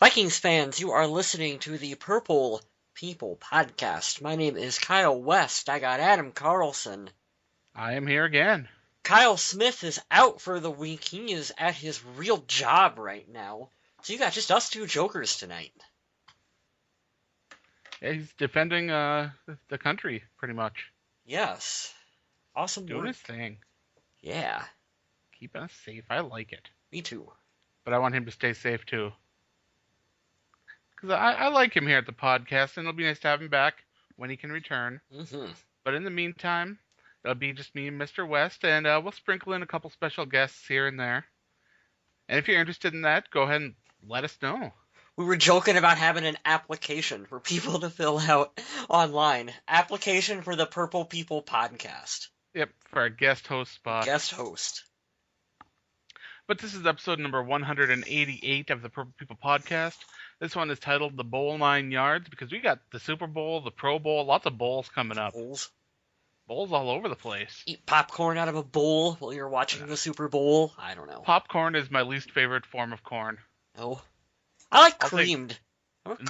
Vikings fans, you are listening to the Purple People podcast. My name is Kyle West. I got Adam Carlson. I am here again. Kyle Smith is out for the week. He is at his real job right now. So you got just us two jokers tonight. Yeah, he's defending the country, pretty much. Yes. Awesome Doing work. his thing. Yeah. Keeping us safe. I like it. Me too. But I want him to stay safe, too. Because I like him here at the podcast, and it'll be nice to have him back when he can return. Mm-hmm. But in the meantime, it'll be just me and Mr. West, and we'll sprinkle in a couple special guests here and there. And if you're interested in that, go ahead and let us know. We were joking about having an application for people to fill out online. Application for the Purple People podcast. Yep, for our guest host spot. Guest host. But this is episode number 188 of the Purple People podcast. This one is titled The Bowl 9 Yards because we got the Super Bowl, the Pro Bowl, lots of bowls coming up. Bowls. Bowls all over the place. Eat popcorn out of a bowl while you're watching the Super Bowl. I don't know. Popcorn is my least favorite form of corn. No. I like creamed.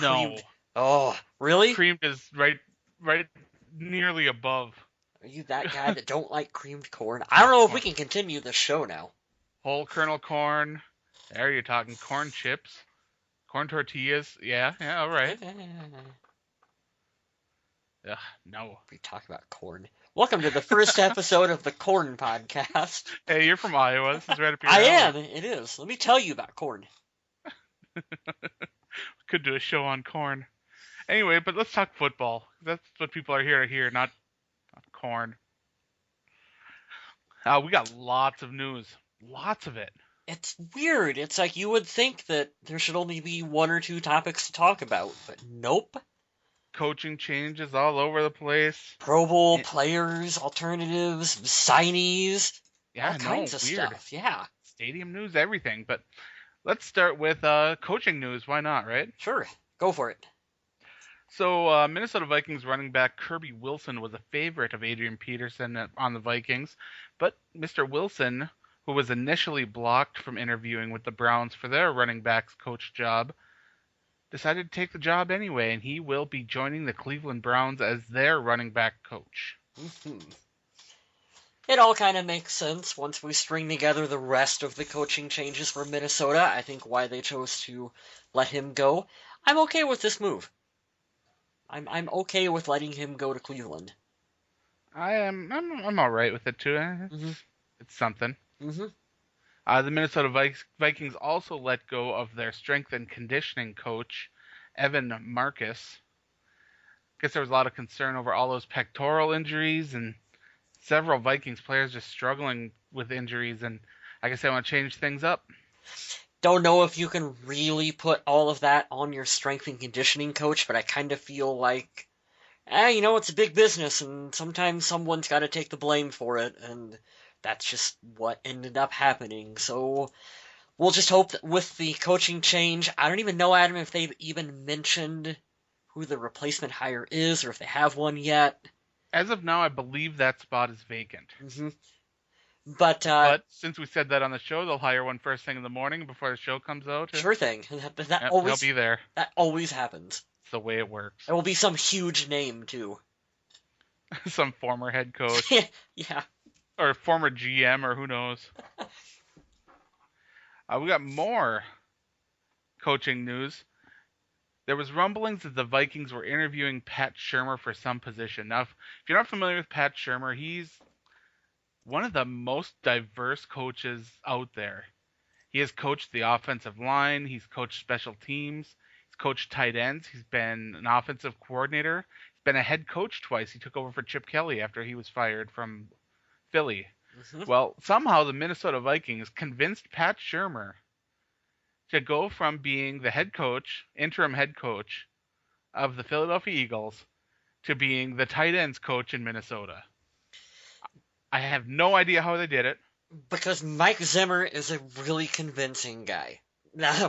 No. Oh, really? Creamed is right nearly above. Are you that guy that don't like creamed corn? I don't know if we can continue the show now. Whole kernel corn. There you're talking corn chips. Corn tortillas. Yeah, all right. Ugh, no. We talk about corn. Welcome to the first episode of the Corn Podcast. Hey, you're from Iowa. This is right up your alley. alley. I am. It is. Let me tell you about corn. Could do a show on corn. Anyway, but let's talk football. That's what people are here to hear, not corn. We got lots of news. Lots of it. It's weird. It's like you would think that there should only be one or two topics to talk about, but nope. Coaching changes all over the place. Pro Bowl players, alternatives, signees, all kinds of weird stuff. Yeah. Stadium news, everything. But let's start with coaching news. Why not, right? Sure. Go for it. So Minnesota Vikings running back Kirby Wilson was a favorite of Adrian Peterson on the Vikings. But Mr. Wilson, who was initially blocked from interviewing with the Browns for their running backs coach job, decided to take the job anyway, and he will be joining the Cleveland Browns as their running back coach. Mm-hmm. It all kind of makes sense once we string together the rest of the coaching changes for Minnesota. I think why they chose to let him go. I'm okay with this move. I'm okay with letting him go to Cleveland. I'm all right with it too. It's something. Mm-hmm. The Minnesota Vikings also let go of their strength and conditioning coach, Evan Marcus. Guess there was a lot of concern over all those pectoral injuries and several Vikings players just struggling with injuries, and I guess they want to change things up. Don't know if you can really put all of that on your strength and conditioning coach, but I kind of feel like, it's a big business, and sometimes someone's got to take the blame for it, and that's just what ended up happening. So we'll just hope that with the coaching change, I don't even know, Adam, if they've even mentioned who the replacement hire is, or if they have one yet. As of now, I believe that spot is vacant. Mm-hmm. But since we said that on the show, they'll hire one first thing in the morning before the show comes out. Sure thing. He'll be there. That always happens. It's the way it works. It will be some huge name, too. Some former head coach. Yeah. Or former GM, or who knows. We got more coaching news. There was rumblings that the Vikings were interviewing Pat Shurmur for some position. Now, if you're not familiar with Pat Shurmur, he's one of the most diverse coaches out there. He has coached the offensive line. He's coached special teams. He's coached tight ends. He's been an offensive coordinator. He's been a head coach twice. He took over for Chip Kelly after he was fired from Philly. Mm-hmm. Well, somehow the Minnesota Vikings convinced Pat Shurmur to go from being the interim head coach of the Philadelphia Eagles to being the tight ends coach in Minnesota. I have no idea how they did it. Because Mike Zimmer is a really convincing guy.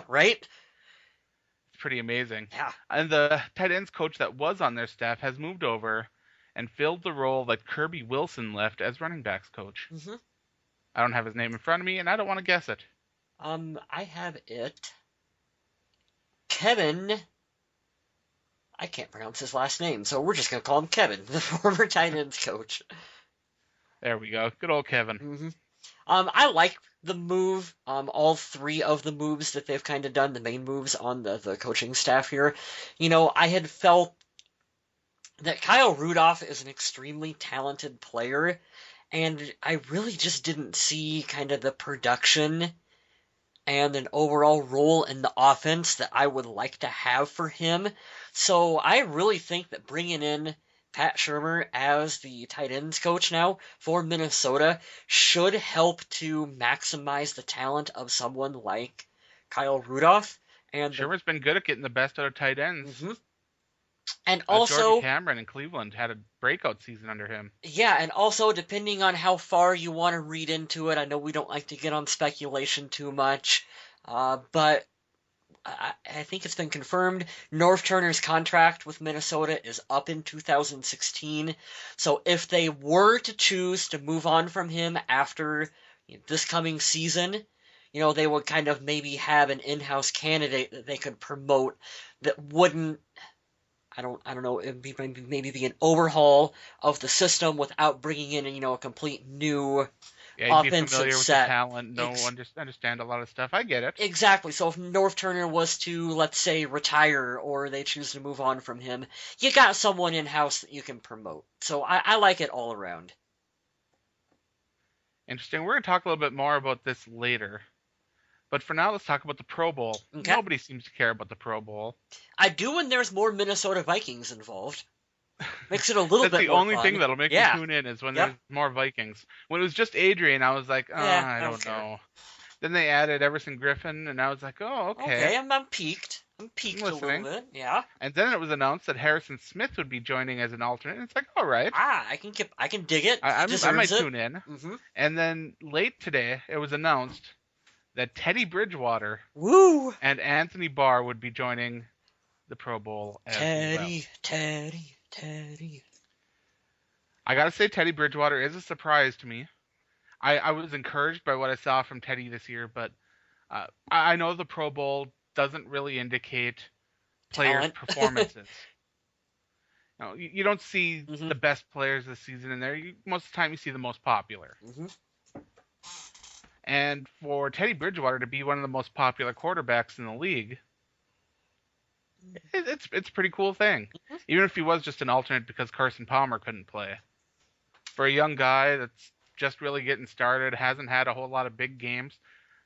Right? It's pretty amazing. Yeah. And the tight ends coach that was on their staff has moved over and filled the role that Kirby Wilson left as running backs coach. Mm-hmm. I don't have his name in front of me, and I don't want to guess it. I have it. Kevin, I can't pronounce his last name, so we're just going to call him Kevin, the former tight ends coach. There we go. Good old Kevin. hmm I like the move. All three of the moves that they've kind of done, the main moves on the coaching staff here. I had felt that Kyle Rudolph is an extremely talented player, and I really just didn't see kind of the production and an overall role in the offense that I would like to have for him. So I really think that bringing in Pat Shurmur as the tight ends coach now for Minnesota should help to maximize the talent of someone like Kyle Rudolph. And the, Shermer's been good at getting the best out of tight ends. mhm. And Jordan also, Cameron in Cleveland had a breakout season under him. yeah, and also depending on how far you want to read into it, I know we don't like to get on speculation too much, but I think it's been confirmed. Norv Turner's contract with Minnesota is up in 2016. So if they were to choose to move on from him after this coming season, they would kind of maybe have an in-house candidate that they could promote that wouldn't. I don't know. It'd be maybe be an overhaul of the system without bringing in a complete new Yeah, he'd be offensive familiar with the set. talent, understand a lot of stuff. I get it. Exactly. So if North Turner was to, let's say, retire or they choose to move on from him, you got someone in house that you can promote. So I like it all around. Interesting. We're going to talk a little bit more about this later. But for now, let's talk about the Pro Bowl. Okay. Nobody seems to care about the Pro Bowl. I do when there's more Minnesota Vikings involved. Makes it a little That's bit the more only fun. thing that'll make me Yeah. tune in is when Yep. there's more Vikings. When it was just Adrian, I was like, oh, Yeah, I I don't don't care. know. Then they added Everson Griffin, and I was like, oh, okay. I'm peaked. I'm peaked a listening. little bit. Yeah. And then it was announced that Harrison Smith would be joining as an alternate. And it's like, all right. I can dig it. I might Deserves it. tune in. Mm-hmm. And then late today, it was announced that Teddy Bridgewater Woo! and Anthony Barr would be joining the Pro Bowl as well. Teddy. I gotta say, Teddy Bridgewater is a surprise to me. I was encouraged by what I saw from Teddy this year, but I know the Pro Bowl doesn't really indicate players' Talent. performances. You don't see Mhm. the best players this season in there. Most of the time, you see the most popular. Mm-hmm. And for Teddy Bridgewater to be one of the most popular quarterbacks in the league, it's a pretty cool thing. Mm-hmm. Even if he was just an alternate because Carson Palmer couldn't play. For a young guy that's just really getting started, hasn't had a whole lot of big games,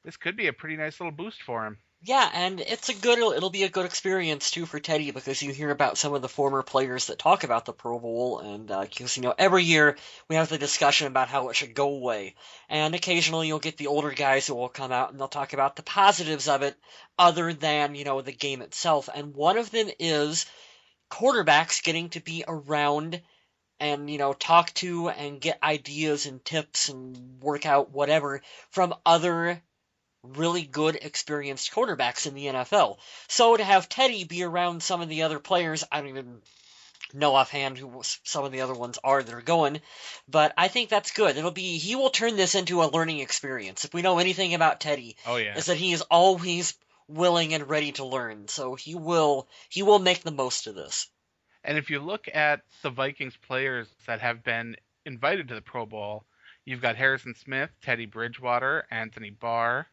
this could be a pretty nice little boost for him. Yeah, and it'll be a good experience too for Teddy because you hear about some of the former players that talk about the Pro Bowl, and because every year we have the discussion about how it should go away, and occasionally you'll get the older guys who will come out and they'll talk about the positives of it, other than the game itself, and one of them is quarterbacks getting to be around and talk to and get ideas and tips and work out whatever from other really good, experienced quarterbacks in the NFL. So to have Teddy be around some of the other players, I don't even know offhand who some of the other ones are that are going, but I think that's good. He will turn this into a learning experience. If we know anything about Teddy, Oh yeah. is that he is always willing and ready to learn. So he will make the most of this. And if you look at the Vikings players that have been invited to the Pro Bowl, you've got Harrison Smith, Teddy Bridgewater, Anthony Barr,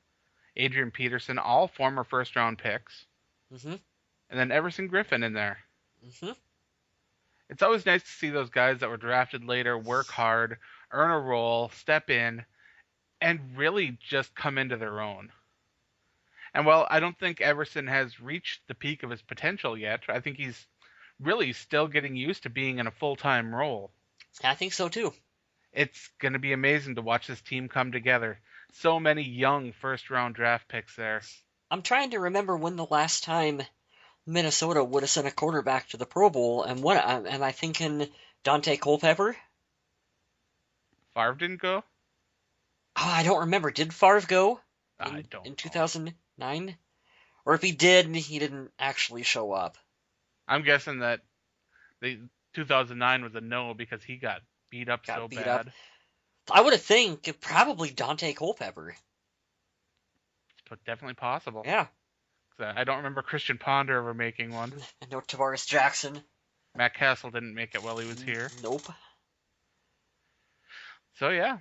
Adrian Peterson, all former first-round picks. Mm-hmm. And then Everson Griffin in there. Mm-hmm. It's always nice to see those guys that were drafted later work hard, earn a role, step in, and really just come into their own. And while I don't think Everson has reached the peak of his potential yet, I think he's really still getting used to being in a full-time role. I think so too. It's going to be amazing to watch this team come together. So many young first-round draft picks there. I'm trying to remember when the last time Minnesota would have sent a quarterback to the Pro Bowl, and what am I thinking? Dante Culpepper? Favre didn't go? Oh, I don't remember. Did Favre go I don't in know. 2009? Or if he did, he didn't actually show up. I'm guessing that the 2009 was a no because he got beat up so bad. I would have think probably Dante Culpepper. It's definitely possible. Yeah. I don't remember Christian Ponder ever making one. And no Tavares Jackson. Matt Castle didn't make it while he was here. Nope. So yeah,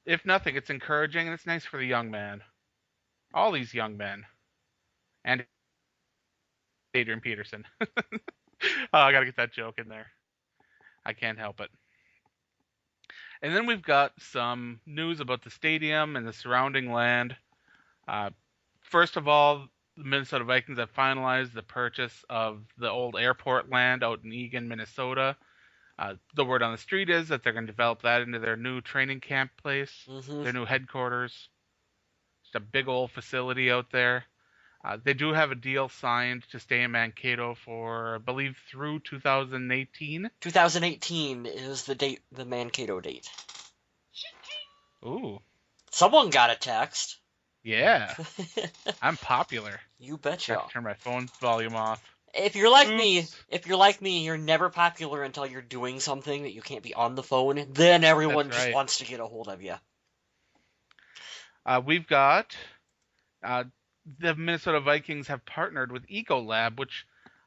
if nothing, it's encouraging and it's nice for the young man. All these young men. And Adrian Peterson. Oh, I gotta get that joke in there. I can't help it. And then we've got some news about the stadium and the surrounding land. Uh, First of all, the Minnesota Vikings have finalized the purchase of the old airport land out in Eagan, Minnesota. The word on the street is that they're going to develop that into their new training camp place, their new headquarters. Just a big old facility out there. They do have a deal signed to stay in Mankato for, I believe, through 2018. 2018 is the date, the Mankato date. Ooh, Someone got a text. yeah. I'm popular. You I have betcha. to turn my phone volume off. If you're like Oops. me, you're never popular until you're doing something that you can't be on the phone. Then everyone That's just right. wants to get a hold of you. We've got the Minnesota Vikings have partnered with Ecolab, which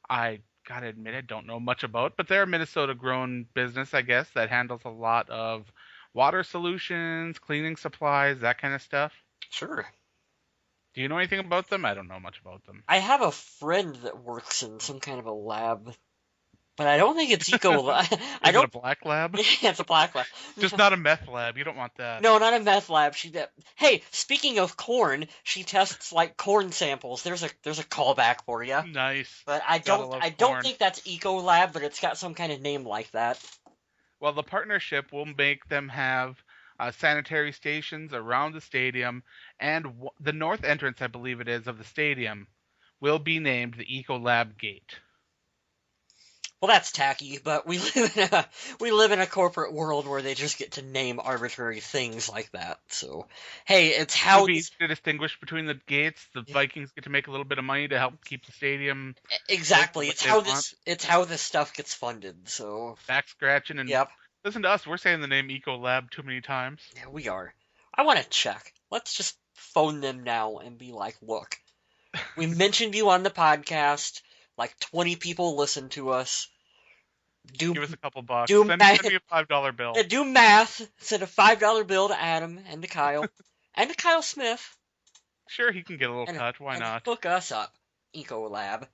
I gotta admit I don't know much about, but they're a Minnesota-grown business, I guess, that handles a lot of water solutions, cleaning supplies, that kind of stuff. Sure. Do you know anything about them? I don't know much about them. I have a friend that works in some kind of a lab, but I don't think it's eco. I Is it a don't. black lab? Yeah, it's a black lab. Just not a meth lab. You don't want that. No, not a meth lab. Hey, speaking of corn, she tests like corn samples. There's a callback for you. Nice. But Gotta love I don't corn. think that's Eco Lab, but it's got some kind of name like that. Well, the partnership will make them have sanitary stations around the stadium, and the north entrance, I believe it is, of the stadium will be named the Ecolab Gate. Well, that's tacky, but we live in a corporate world where they just get to name arbitrary things like that. So, hey, it's It how would be easy to distinguish between the gates. The Vikings get to make a little bit of money to help keep the stadium exactly what it's they how want. this stuff gets funded. So, Back scratching and yep, listen to us. We're saying the name Ecolab too many times. yeah, we are. I want to check. Let's just phone them now and be like, look, we mentioned you on the podcast. Like 20 people listen to us. Do Give us a couple bucks. do Send math. me a $5 bill. Do math. Send a $5 bill to Adam and to Kyle and to Kyle Smith Sure, he can get a little and cut. Why and not? hook us up. Ecolab.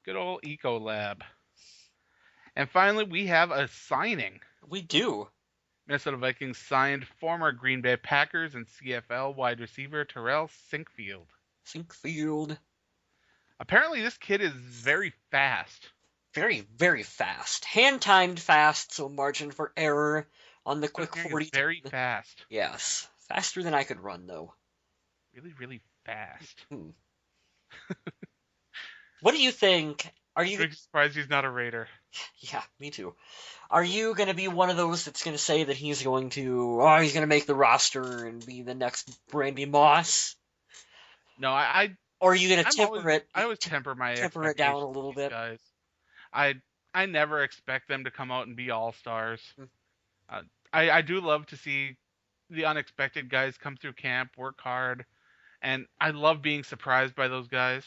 Good old Ecolab. And finally, we have a signing. We do. Minnesota Vikings signed former Green Bay Packers and CFL wide receiver Terrell Sinkfield. Sinkfield. Apparently, this kid is very fast. Very, very fast. Hand timed fast, so margin for error on the quick 40. Very fast. Yes. Faster than I could run, though. Really, really fast. What do you think? Are you? Big surprised he's not a Raider. Yeah, me too. Are you going to be one of those that's going to say that he's going to make the roster and be the next Randy Moss? No, I Or are you going to I always temper my temper it down a expectations little with these bit? guys. I never expect them to come out and be all stars. I do love to see the unexpected guys come through camp, work hard, and I love being surprised by those guys.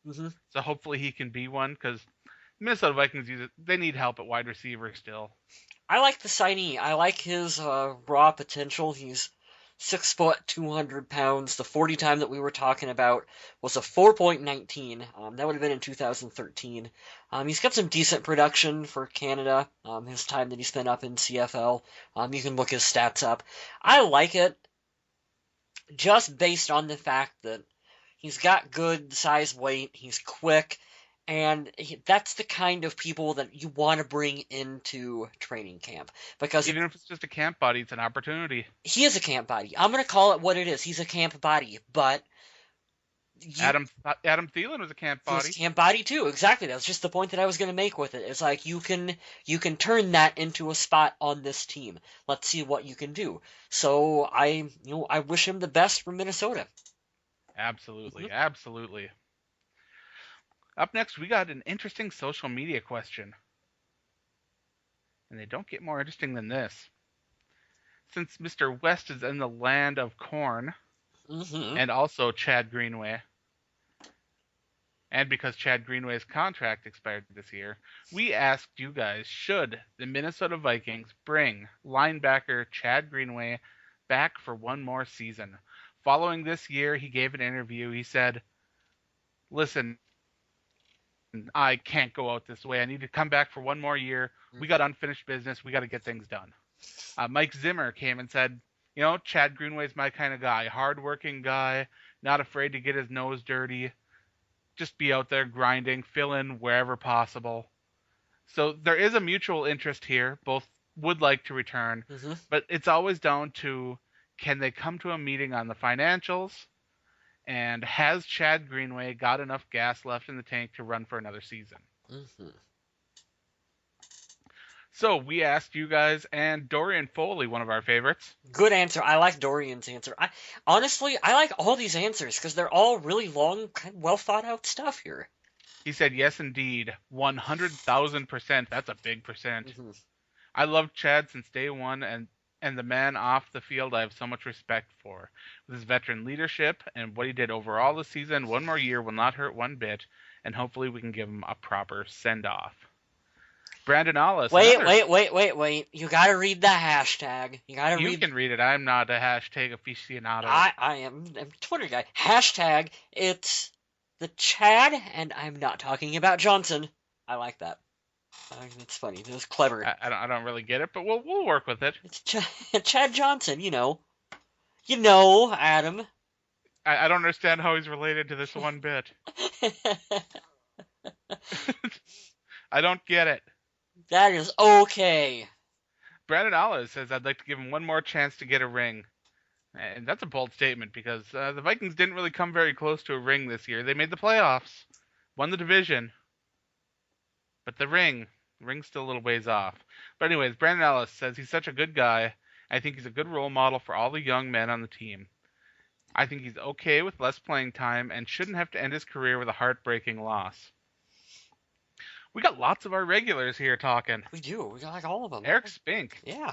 Mm-hmm. So hopefully he can be one because Minnesota Vikings they need help at wide receiver still. I like the signee. I like his raw potential. He's 6 foot, 200 pounds. The 40 time that we were talking about was a 4.19. That would have been in 2013. He's got some decent production for Canada. His time that he spent up in CFL. You can look his stats up. I like it just based on the fact that he's got good size weight. He's quick. And that's the kind of people that you want to bring into training camp. Because Even if it's just a camp body, it's an opportunity. he is a camp body. I'm going to call it what it is. He's a camp body. But Adam Thielen was a camp body. he's a camp body too. Exactly. That's just the point that I was going to make with it. It's like you can turn that into a spot on this team. Let's see what you can do. So I wish him the best for Minnesota. Absolutely, absolutely. Up next, we got an interesting social media question. And they don't get more interesting than this. Since Mr. West is in the land of corn, and also Chad Greenway, and because Chad Greenway's contract expired this year, we asked you guys, should the Minnesota Vikings bring linebacker Chad Greenway back for one more season? Following this year, he gave an interview. He said, listen, I can't go out this way. I need to come back for one more year. We got unfinished business. We got to get things done. Mike Zimmer came and said, Chad Greenway's my kind of guy, hardworking guy, not afraid to get his nose dirty, just be out there grinding, fill in wherever possible. So there is a mutual interest here. Both would like to return, but it's always down to, can they come to a meeting on the financials? And has Chad Greenway got enough gas left in the tank to run for another season? So we asked you guys, and Dorian Foley, one of our favorites. Good answer. I like Dorian's answer. Honestly, I like all these answers because they're all really long, well thought out stuff here. He said, yes, indeed. 100,000%. That's a big percent. I loved Chad since day one, and the man off the field I have so much respect for. With his veteran leadership and what he did overall this season, one more year will not hurt one bit, and hopefully we can give him a proper send-off. Brandon Ollis. Wait. You gotta read the hashtag. You can read it. I'm not a hashtag aficionado. I am. I'm a Twitter guy. Hashtag, it's the Chad, and I'm not talking about Johnson. I like that. It's funny. It was clever. I don't really get it, but we'll work with it. It's Chad Johnson, You know, Adam. I don't understand how he's related to this one bit. I don't get it. That is okay. Brandon Olive says, I'd like to give him one more chance to get a ring. And that's a bold statement because the Vikings didn't really come very close to a ring this year. They made the playoffs, won the division, but the ring's still a little ways off. But anyways, Brandon Ellis says he's such a good guy. I think he's a good role model for all the young men on the team. I think he's okay with less playing time and shouldn't have to end his career with a heartbreaking loss. We got lots of our regulars here talking. We do. We got like all of them. Eric Spink. Yeah.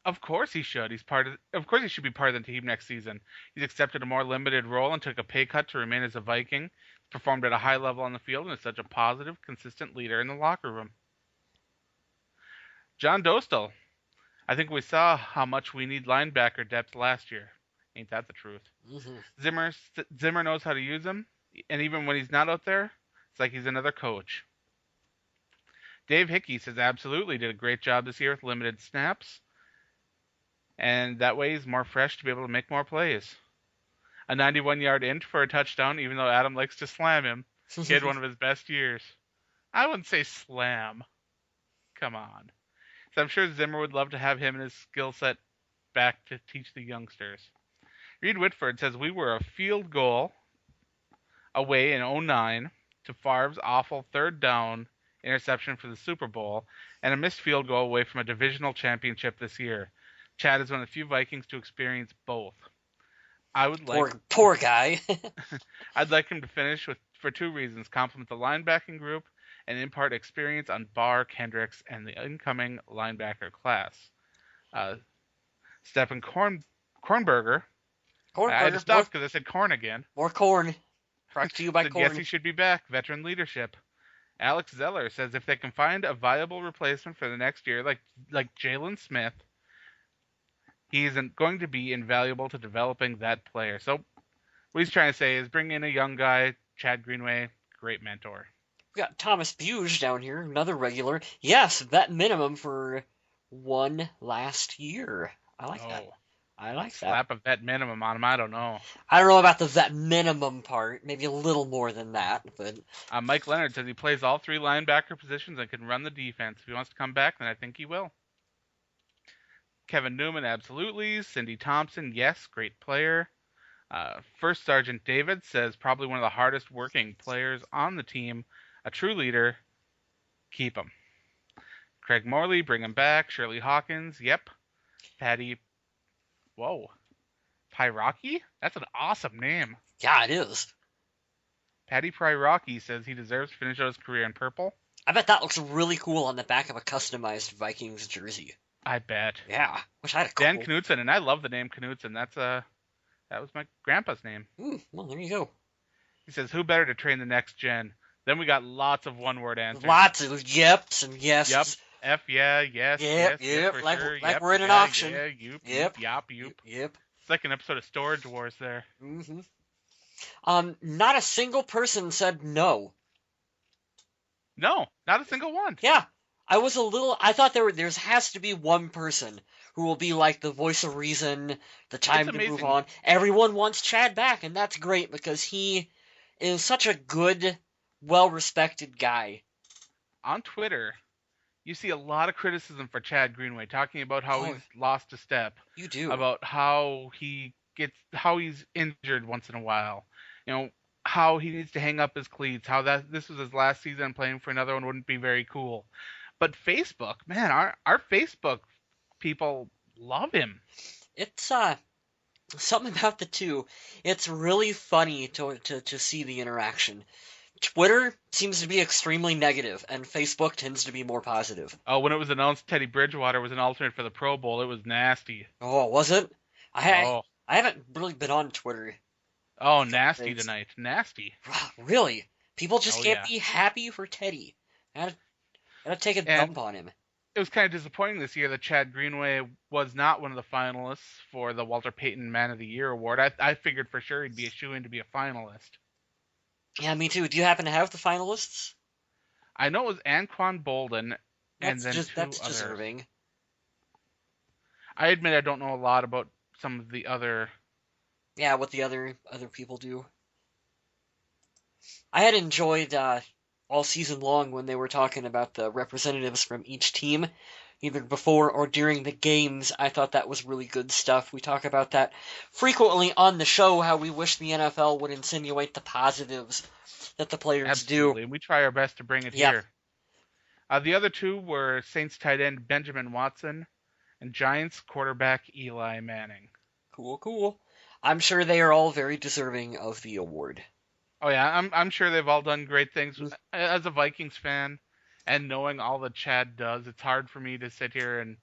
Of course he should. Of course he should be part of the team next season. He's accepted a more limited role and took a pay cut to remain as a Viking. Performed at a high level on the field and is such a positive, consistent leader in the locker room. John Dostal. I think we saw how much we need linebacker depth last year. Ain't that the truth? Zimmer knows how to use him, and even when he's not out there, it's like he's another coach. Dave Hickey says absolutely did a great job this year with limited snaps, and that way he's more fresh to be able to make more plays. A 91-yard int for a touchdown, even though Adam likes to slam him. He had one of his best years. I wouldn't say slam. Come on. So I'm sure Zimmer would love to have him and his skill set back to teach the youngsters. Reed Whitford says we were a field goal away in 2009 to Favre's awful third down interception for the Super Bowl and a missed field goal away from a divisional championship this year. Chad is one of the few Vikings to experience both. I would like poor guy. I'd like him to finish for two reasons: compliment the linebacking group and impart experience on Barr, Kendricks, and the incoming linebacker class. Stephen Kornberger. I had to stop because I said corn again. More corn. Brought to you by corn. Yes, he should be back. Veteran leadership. Alex Zeller says if they can find a viable replacement for the next year, like Jalen Smith, he isn't going to be invaluable to developing that player. So what he's trying to say is bring in a young guy, Chad Greenway, great mentor. We got Thomas Buge down here, another regular. Yes, vet minimum for one last year. I like that. I like that. Slap a vet minimum on him, I don't know. I don't know about the vet minimum part. Maybe a little more than that. But Mike Leonard says he plays all three linebacker positions and can run the defense. If he wants to come back, then I think he will. Kevin Newman, absolutely. Cindy Thompson, yes, great player. First Sergeant David says probably one of the hardest working players on the team. A true leader. Keep him. Craig Morley, bring him back. Shirley Hawkins, yep. Patty... Whoa. Pyrocki? That's an awesome name. Yeah, it is. Patty Pyrocki says he deserves to finish out his career in purple. I bet that looks really cool on the back of a customized Vikings jersey. I bet. Yeah. Wish I had a cool... Dan Knutson, and I love the name Knutson. That was my grandpa's name. Well, there you go. He says, "Who better to train the next gen?" Then we got lots of one-word answers. Lots of yeps and Yep. yeses. F yeah, yes, Yep, yes, yes yep. for Like sure. like Yep, we're in an yeah, auction. yeah, yoop, yoop, Yep, yop, yoop. yep. It's like an episode of Storage Wars there. hmm Not a single person said no. No, not a single one. Yeah, I thought there's has to be one person who will be like the voice of reason, the It's time to move amazing. on. Everyone wants Chad back, and that's great because he is such a good, well-respected guy. On Twitter, you see a lot of criticism for Chad Greenway, talking about how Oh, he's lost a step, you do. about how he's injured once in a while, you know, how he needs to hang up his cleats, how that this was his last season playing for another one wouldn't be very cool. But Facebook, man, our Facebook people love him. It's something about the two. It's really funny to see the interaction. Twitter seems to be extremely negative, and Facebook tends to be more positive. Oh, when it was announced Teddy Bridgewater was an alternate for the Pro Bowl, it was nasty. Oh, was it? I Oh, I haven't really been on Twitter oh, for nasty things. tonight, nasty. Really? People just Oh can't yeah, be happy for Teddy. Gotta take a and dump on him. it was kind of disappointing this year that Chad Greenway was not one of the finalists for the Walter Payton Man of the Year award. I figured for sure he'd be a shoe in to be a finalist. Yeah, me too. Do you happen to have the finalists? I know it was Anquan Bolden and That's then just two that's others. deserving. I admit I don't know a lot about some of the other. Yeah, what the other people do. I had enjoyed all season long when they were talking about the representatives from each team, either before or during the games. I thought that was really good stuff. We talk about that frequently on the show, how we wish the NFL would insinuate the positives that the players do. Absolutely, and we try our best to bring it Yep. here. The other two were Saints tight end Benjamin Watson and Giants quarterback Eli Manning. Cool, cool. I'm sure they are all very deserving of the award. Oh yeah, I'm sure they've all done great things. Mm. As a Vikings fan, and knowing all that Chad does, it's hard for me to sit here and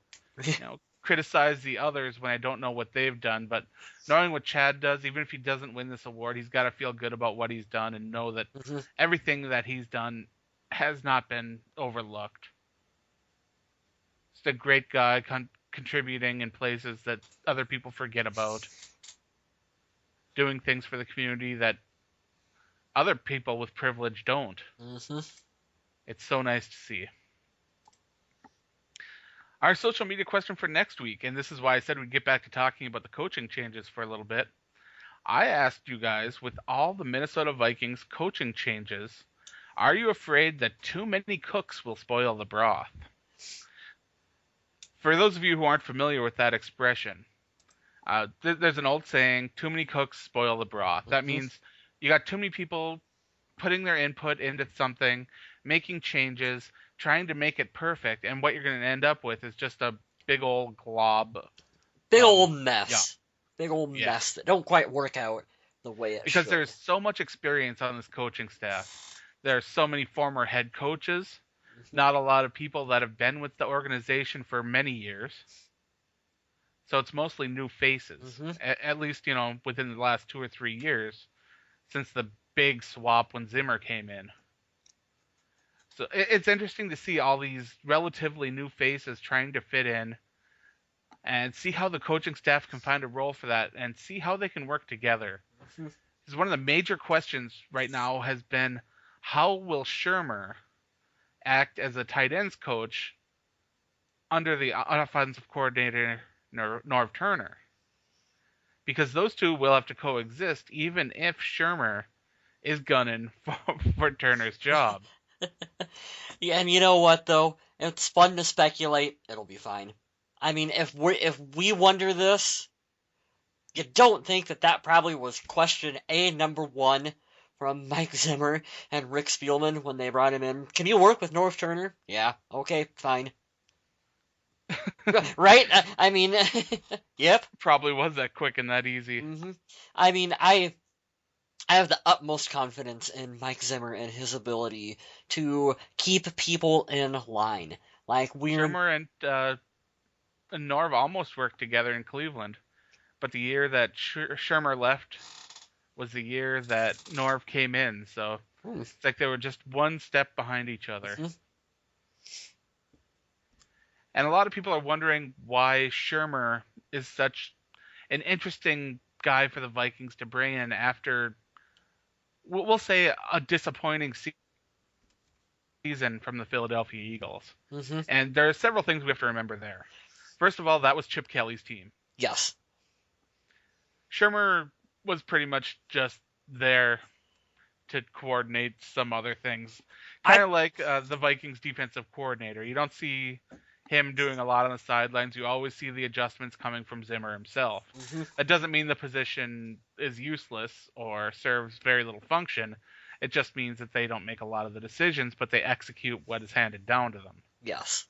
criticize the others when I don't know what they've done. But knowing what Chad does, even if he doesn't win this award, he's got to feel good about what he's done and know that Mhm. everything that he's done has not been overlooked. Just a great guy contributing in places that other people forget about, doing things for the community that other people with privilege don't. Mhm. It's so nice to see. Our social media question for next week, and this is why I said we'd get back to talking about the coaching changes for a little bit. I asked you guys, with all the Minnesota Vikings coaching changes, are you afraid that too many cooks will spoil the broth? For those of you who aren't familiar with that expression, there's an old saying, too many cooks spoil the broth. That Mhm. means you got too many people putting their input into something, making changes, trying to make it perfect, and what you're going to end up with is just a big old glob Big of, old yeah, mess. Big old yeah. mess that don't quite work out the way it Because should. there's so much experience on this coaching staff. There are so many former head coaches, Mhm. not a lot of people that have been with the organization for many years. So it's mostly new faces, Mhm. at least, within the last 2 or 3 years since the big swap when Zimmer came in. So it's interesting to see all these relatively new faces trying to fit in and see how the coaching staff can find a role for that and see how they can work together. Mhm. Because one of the major questions right now has been how will Shermer act as a tight ends coach under the offensive coordinator Norv Turner? Because those two will have to coexist even if Shermer is gunning for Turner's job. Yeah, and you know what though? It's fun to speculate. It'll be fine. I mean, if we wonder this, you don't think that probably was question A number one from Mike Zimmer and Rick Spielman when they brought him in. Can you work with North Turner? Yeah. Okay. Fine. Right? I mean, yep. Probably was that quick and that easy. hmm I mean, I have the utmost confidence in Mike Zimmer and his ability to keep people in line. Like we're Shermer and Norv almost worked together in Cleveland, but the year that Shermer left was the year that Norv came in. So Hmm. it's like they were just one step behind each other. Mhm. And a lot of people are wondering why Shermer is such an interesting guy for the Vikings to bring in after, we'll say, a disappointing season from the Philadelphia Eagles. Mhm. And there are several things we have to remember there. First of all, that was Chip Kelly's team. Yes. Shermer was pretty much just there to coordinate some other things. I Kind of like the Vikings defensive coordinator. You don't see him doing a lot on the sidelines. You always see the adjustments coming from Zimmer himself. Mhm. That doesn't mean the position is useless or serves very little function. It just means that they don't make a lot of the decisions, but they execute what is handed down to them. Yes.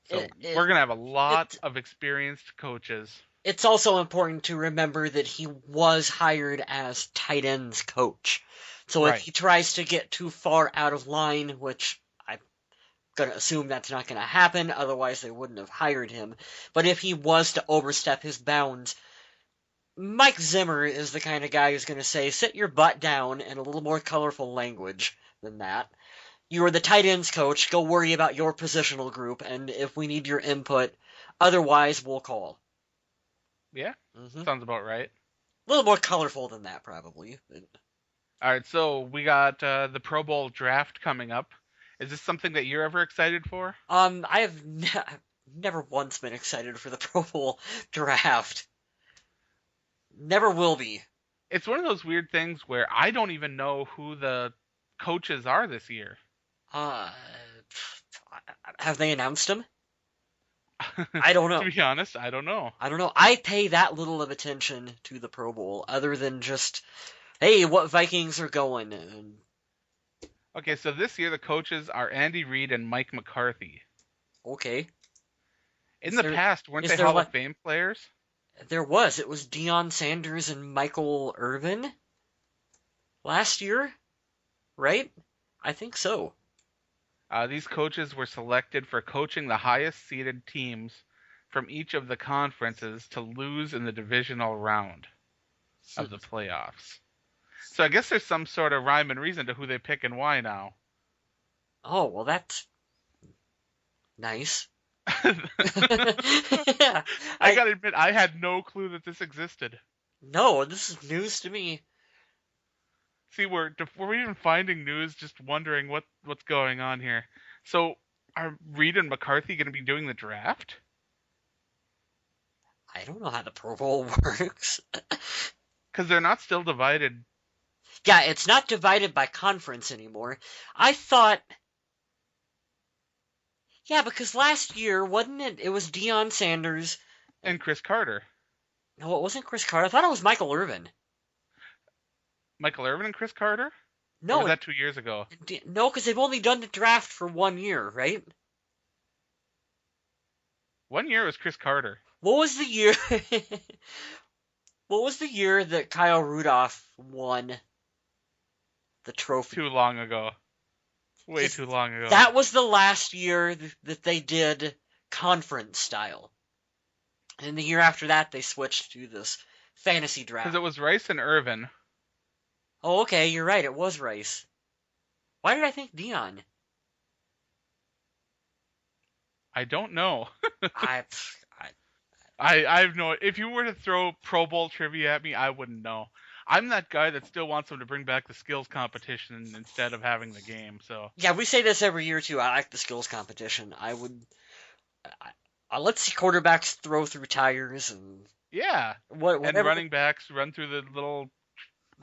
So It, we're it, going to have a lot it of experienced coaches. it's also important to remember that he was hired as tight ends coach. So if Right. he tries to get too far out of line, which I'm gonna assume that's not gonna happen, otherwise they wouldn't have hired him. But if he was to overstep his bounds, Mike Zimmer is the kind of guy who's gonna say, sit your butt down in a little more colorful language than that. You are the tight ends coach, go worry about your positional group, and if we need your input, otherwise we'll call. Yeah, Mm-hmm. sounds about right. A little more colorful than that, probably. All right, so we got the Pro Bowl draft coming up. Is this something that you're ever excited for? I have never once been excited for the Pro Bowl draft. Never will be. It's one of those weird things where I don't even know who the coaches are this year. Uh, have they announced him? I don't To know. be honest, I don't know. I don't know. I pay that little of attention to the Pro Bowl, other than just, hey, what Vikings are going? And, Okay, so this year the coaches are Andy Reid and Mike McCarthy. okay. In Is the there past, weren't is they there Hall of like Fame players? there was? It was Deion Sanders and Michael Irvin last year, right? I think so. These coaches were selected for coaching the highest seeded teams from each of the conferences to lose in the divisional round of the playoffs. So I guess there's some sort of rhyme and reason to who they pick and why now. Oh, well, that's nice. Yeah, I I gotta admit, I had no clue that this existed. no, this is news to me. See, we're even finding news, just wondering what's going on here. So, are Reed and McCarthy going to be doing the draft? I don't know how the Pro Bowl works. Because they're not still divided. Yeah, it's not divided by conference anymore. I thought, yeah, because last year, wasn't it? It was Deion Sanders. And Chris Carter. No, it wasn't Chris Carter. I thought it was Michael Irvin. Michael Irvin and Chris Carter? Or was No, that 2 years ago? no, because they've only done the draft for 1 year, right? 1 year was Chris Carter. What was the year? What was the year that Kyle Rudolph won the trophy? Too long ago. Way too long ago. That was the last year that they did conference style. And the year after that, they switched to this fantasy draft. Because it was Rice and Irvin. Oh, okay, you're right. It was Rice. Why did I think Dion? I don't know. I, I have no. If you were to throw Pro Bowl trivia at me, I wouldn't know. I'm that guy that still wants them to bring back the skills competition instead of having the game. So yeah, we say this every year too. I like the skills competition. I would. Let's see quarterbacks throw through tires and yeah, and whatever. running backs run through the little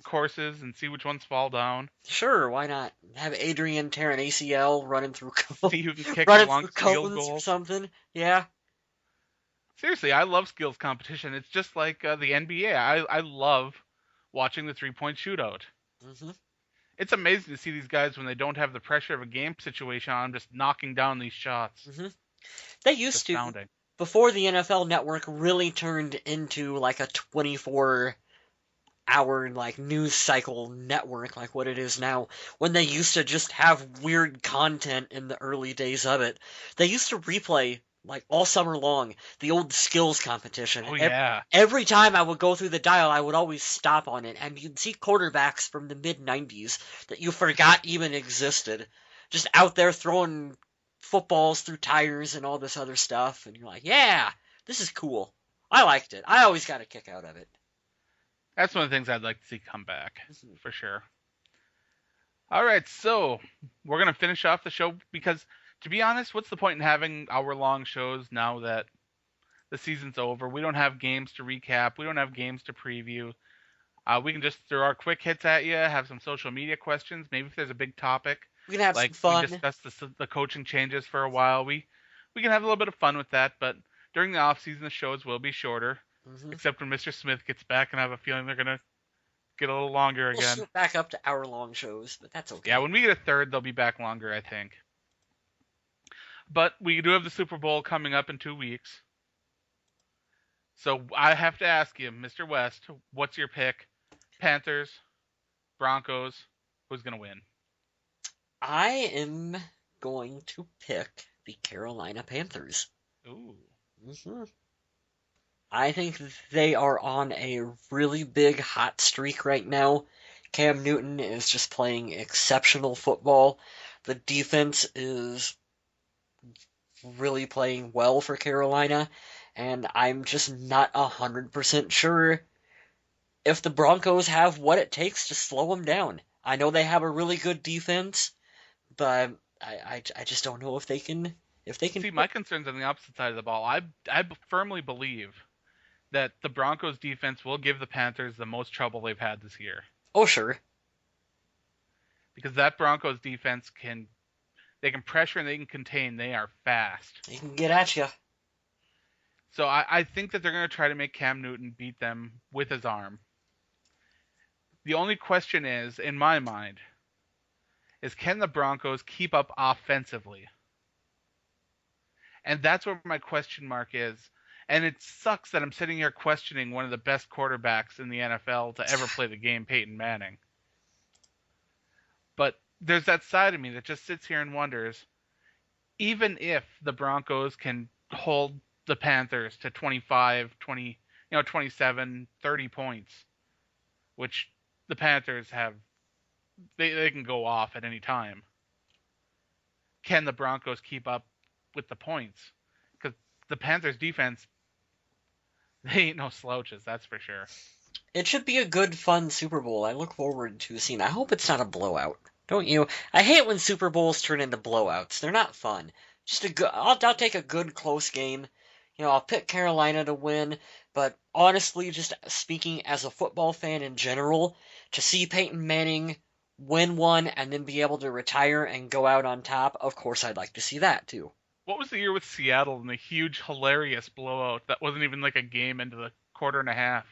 courses and see which ones fall down. Sure, why not? Have Adrian tear an ACL running through See who can kick the running through longest field cones or goal. something. Yeah. Seriously, I love skills competition. It's just like the NBA. I love watching the 3-point shootout. Hmm. It's amazing to see these guys when they don't have the pressure of a game situation on, just knocking down these shots. Hmm. They It's used to, astounding. before the NFL Network really turned into like a 24-hour like news cycle network like what it is now. When they used to just have weird content in the early days of it, they used to replay like all summer long, the old skills competition. Oh yeah. Every time I would go through the dial, I would always stop on it, and you'd see quarterbacks from the mid 90s that you forgot even existed, just out there throwing footballs through tires and all this other stuff, and you're like, yeah, this is cool. I liked it. I always got a kick out of it. That's one of the things I'd like to see come back, for sure. All right, so we're gonna finish off the show because, to be honest, what's the point in having hour-long shows now that the season's over? We don't have games to recap. We don't have games to preview. We can just throw our quick hits at you, have some social media questions. Maybe if there's a big topic, We can have some like we fun. discussed the coaching changes for a while, we can have a little bit of fun with that. But during the off season, the shows will be shorter, Hmm. except when Mr. Smith gets back, and I have a feeling they're gonna get a little longer We'll again. shoot back up to hour-long shows, but that's okay. Yeah, when we get a third, they'll be back longer, I think. But we do have the Super Bowl coming up in 2 weeks. So I have to ask you, Mr. West, what's your pick? Panthers, Broncos, who's going to win? I am going to pick the Carolina Panthers. Ooh. Hmm. I think they are on a really big hot streak right now. Cam Newton is just playing exceptional football. The defense is really playing well for Carolina, and I'm just not 100% sure if the Broncos have what it takes to slow them down. I know they have a really good defense, but I just don't know if they can. See, my concern's on the opposite side of the ball. I firmly believe that the Broncos defense will give the Panthers the most trouble they've had this year. Oh sure, Because that Broncos defense they can pressure and they can contain. They are fast. they can get at you. So I think that they're going to try to make Cam Newton beat them with his arm. The only question is, in my mind, is can the Broncos keep up offensively? And that's where my question mark is. And it sucks that I'm sitting here questioning one of the best quarterbacks in the NFL to ever play the game, Peyton Manning. But there's that side of me that just sits here and wonders, even if the Broncos can hold the Panthers to 25, 20, 27, 30 points, which the Panthers have, they can go off at any time. Can the Broncos keep up with the points? Because the Panthers defense, they ain't no slouches, that's for sure. It should be a good, fun Super Bowl. I look forward to seeing. I hope it's not a blowout. Don't you? I hate when Super Bowls turn into blowouts. They're not fun. Just a good. I'll take a good close game. I'll pick Carolina to win. But honestly, just speaking as a football fan in general, to see Peyton Manning win one and then be able to retire and go out on top, of course I'd like to see that too. What was the year with Seattle and the huge, hilarious blowout that wasn't even like a game into the quarter and a half?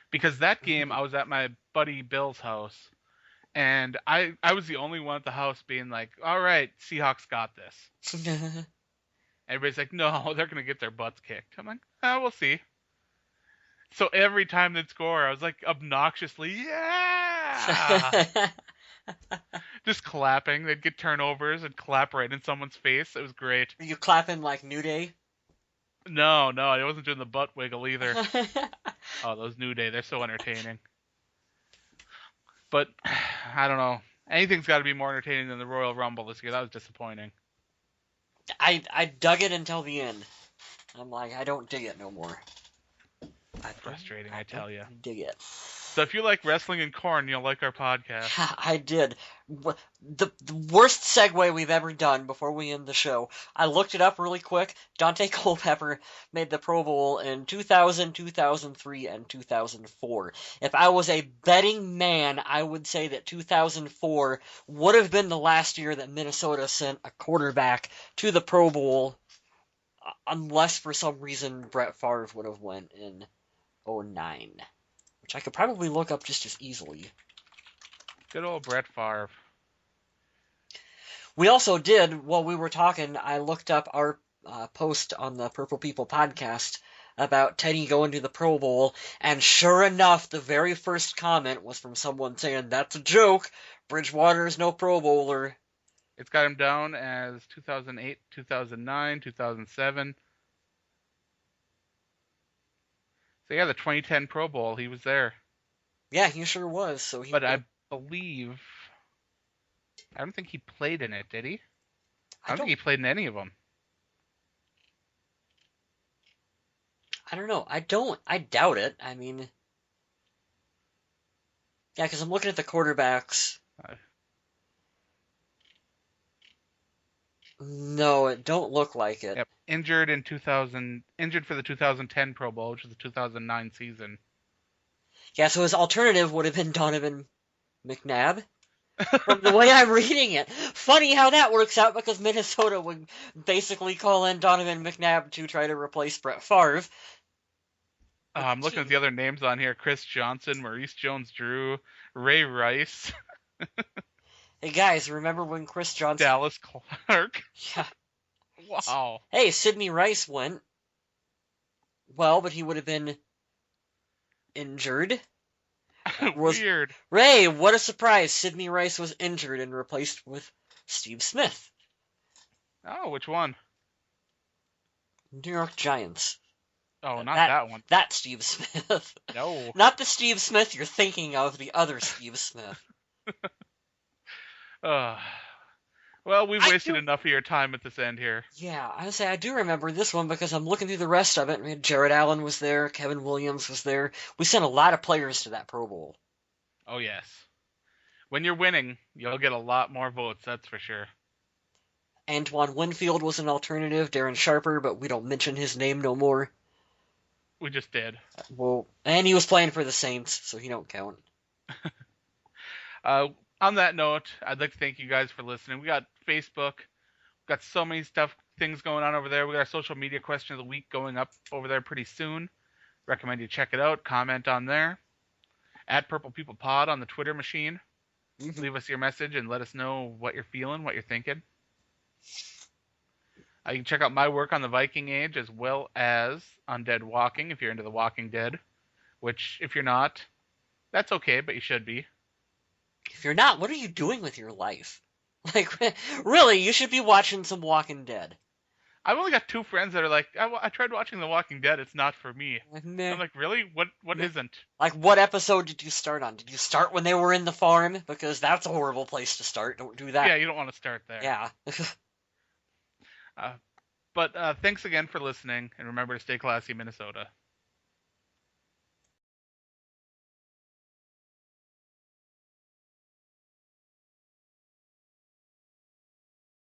Because that game, I was at my buddy Bill's house, and I was the only one at the house being like, all right, Seahawks got this. Everybody's like, no, they're going to get their butts kicked. I'm like, oh, we'll see. So every time they'd score, I was like obnoxiously, yeah! Just clapping. They'd get turnovers and clap right in someone's face. It was great. Are you clapping like New Day? No, I wasn't doing the butt wiggle either. Oh, those New Day, they're so entertaining. But, I don't know. Anything's got to be more entertaining than the Royal Rumble this year. That was disappointing. I dug it until the end. I'm like, I don't dig it no more. Frustrating, I tell you. Dig it. So if you like wrestling and corn, you'll like our podcast. I did. The worst segue we've ever done before we end the show. I looked it up really quick. Dante Culpepper made the Pro Bowl in 2000, 2003, and 2004. If I was a betting man, I would say that 2004 would have been the last year that Minnesota sent a quarterback to the Pro Bowl, unless for some reason Brett Favre would have went in 2009. Which I could probably look up just as easily. Good old Brett Favre. We also did, while we were talking, I looked up our post on the Purple People podcast about Teddy going to the Pro Bowl, and sure enough, the very first comment was from someone saying, that's a joke, Bridgewater is no Pro Bowler. It's got him down as 2008, 2009, 2007. So yeah, the 2010 Pro Bowl, he was there. Yeah, he sure was. So he, But I believe, I don't think he played in it, did he? I I don't think don't, he played in any of them. I don't know. I doubt it. I mean, yeah, because I'm looking at the quarterbacks. Uh, No, it don't look like it. yep, injured for the 2010 Pro Bowl, which was the 2009 season. Yeah, so his alternative would have been Donovan McNabb. From the way I'm reading it. Funny how that works out because Minnesota would basically call in Donovan McNabb to try to replace Brett Favre. I'm looking at the other names on here: Chris Johnson, Maurice Jones-Drew, Ray Rice, Hey guys, remember when Chris Johnson? Dallas Clark. Yeah. Wow. Hey, Sidney Rice went. Well, but he would have been injured. Was Weird. Ray? What a surprise! Sidney Rice was injured and replaced with Steve Smith. Oh, which one? New York Giants. Oh, not That that one. that Steve Smith. No. Not the Steve Smith you're thinking of, the other Steve Smith. Uh, well, we've I wasted do. enough of your time at this end here. Yeah, I do remember this one because I'm looking through the rest of it. I mean, Jared Allen was there, Kevin Williams was there. We sent a lot of players to that Pro Bowl. Oh, yes. When you're winning, you'll get a lot more votes, that's for sure. Antoine Winfield was an alternative, Darren Sharper, but we don't mention his name no more. We just did. Well, and he was playing for the Saints, so he don't count. Uh, on that note, I'd like to thank you guys for listening. We got Facebook. We've got so many things going on over there. We got our social media question of the week going up over there pretty soon. Recommend you check it out. Comment on there. At Purple People Pod on the Twitter machine. Leave us your message and let us know what you're feeling, what you're thinking. You can check out my work on the Viking Age as well as Undead Walking if you're into The Walking Dead. Which, if you're not, that's okay, but you should be. If you're not, what are you doing with your life? Like, really, you should be watching some Walking Dead. I've only got 2 friends that are like, I tried watching The Walking Dead, it's not for me. Like, meh. I'm like, really? What Meh. isn't? Like, what episode did you start on? Did you start when they were in the farm? Because that's a horrible place to start. Don't do that. Yeah, you don't want to start there. Yeah. But thanks again for listening, and remember to stay classy, Minnesota.